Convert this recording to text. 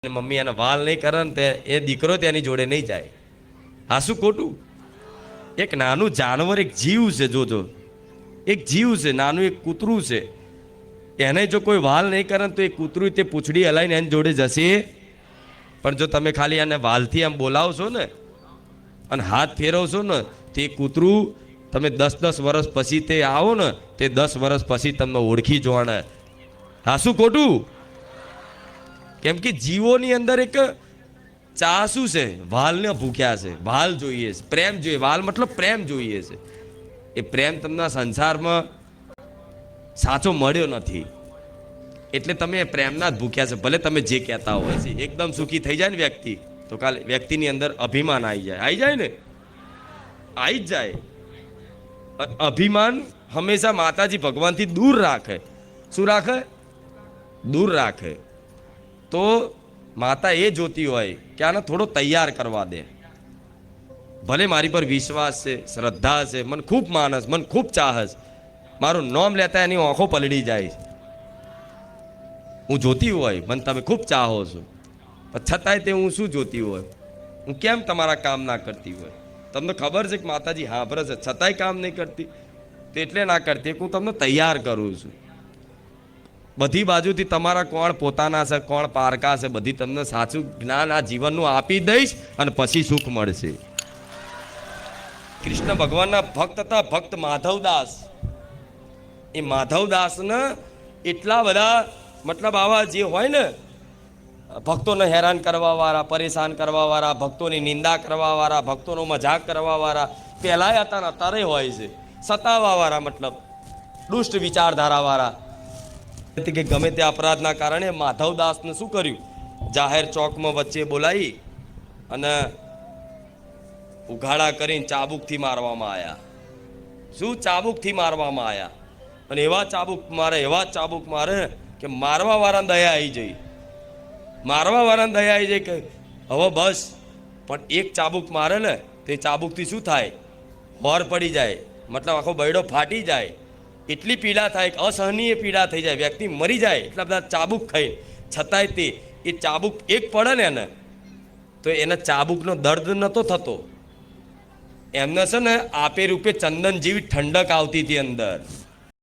Mummy એના વાલ નહીં કરે ને તે એ દીકરો તેની જોડે નહીં જાય. આ શું ખોટું? એક નાનું જાનવર, એક જીવ છે, જોજો, એક જીવ છે, નાનું એક કૂતરું છે. એને જો કોઈ વાલ નહીં કરે તો એ કૂતરું તે પૂંછડી હલાઈને એની જોડે જશે. પણ જો તમે ખાલી એને વાલથી એમ બોલાવશો ને અને હાથ ફેરવશો ને તે કૂતરું તમે 10-10 વર્ષ પછી તે આવો ને તે 10 વર્ષ પછી તમને ઓળખી જોવાના. હા શું ખોટું? કેમ કે જીવોની અંદર એક ચા શું છે? વાલને ભૂખ્યા છે, વાલ જોઈએ છે, પ્રેમ જોઈએ. વાલ મતલબ પ્રેમ જોઈએ છે. એ પ્રેમ તમને સંસારમાં સાચો મળ્યો નથી એટલે તમે પ્રેમના જ ભૂખ્યા છે. ભલે તમે જે કહેતા હોય છે. એકદમ સુખી થઈ જાય ને વ્યક્તિ તો કાલે વ્યક્તિની અંદર અભિમાન આવી જાય ને, આવી જ જાય. અભિમાન હંમેશા માતાજી ભગવાનથી દૂર રાખે. શું રાખે? દૂર રાખે. તો માતા એ જોતી હોય કે આને થોડો તૈયાર કરવા દે. ભલે મારી પર વિશ્વાસ છે, શ્રદ્ધા છે, મને ખૂબ માનસ, મને ખૂબ ચાહસ, મારું નામ લેતા એની આંખો પલળી જાય. હું જોતી હોય મને તમે ખૂબ ચાહો છો, છતાંય તે હું શું જોતી હોય? હું કેમ તમારા કામ ના કરતી હોય? તમને ખબર છે કે માતાજી હાંભળે છે, છતાંય કામ નહીં કરતી. તો એટલે ના કરતી હું તમને તૈયાર કરું છું. બધી બાજુથી તમારા કોણ પોતાના છે, કોણ પારકા છે, બધી તમને સાચું જ્ઞાન આ જીવનનું આપી દઈશ અને પછી સુખ મળશે. કૃષ્ણ ભગવાનના ભક્ત હતા, ભક્ત માધવદાસ. એ માધવદાસને એટલા બધા મતલબ આવા જે હોય ને ભક્તોને હેરાન કરવા વાળા, પરેશાન કરવા વાળા, ભક્તોની નિંદા કરવા વાળા, ભક્તોનો મજાક કરવા વાળા પહેલાય હતા ને અત્યારે હોય છે. સતાવા વાળા મતલબ દુષ્ટ વિચારધારા વાળા કે ગમે તે અપરાધના કારણે માધવદાસને શું કર્યું? જાહેર ચોકમાં વચ્ચે બોલાવી અને ઉઘાડા કરીને ચાબુકથી મારવામાં આવ્યા. શું? ચાબુકથી મારવામાં આવ્યા. અને એવા ચાબુક મારે કે મારવા વાળાને દયા આવી જઈ. મારવા વાળાને દયા આવી જાય કે હવે બસ. પણ એક ચાબુક મારે ને તે ચાબુકથી શું થાય? હોર પડી જાય, મતલબ આખો બૈડો ફાટી જાય. એટલી પીડા થાય કે અસહનીય પીડા થઈ જાય, વ્યક્તિ મરી જાય એટલા બધા ચાબુક ખાઈ. છતાંય તે એ ચાબુક એક પડે ને એને તો એને ચાબુકનો દર્દ નહોતો થતો. એમને છે ને આપે રૂપે ચંદન જેવી ઠંડક આવતી હતી અંદર.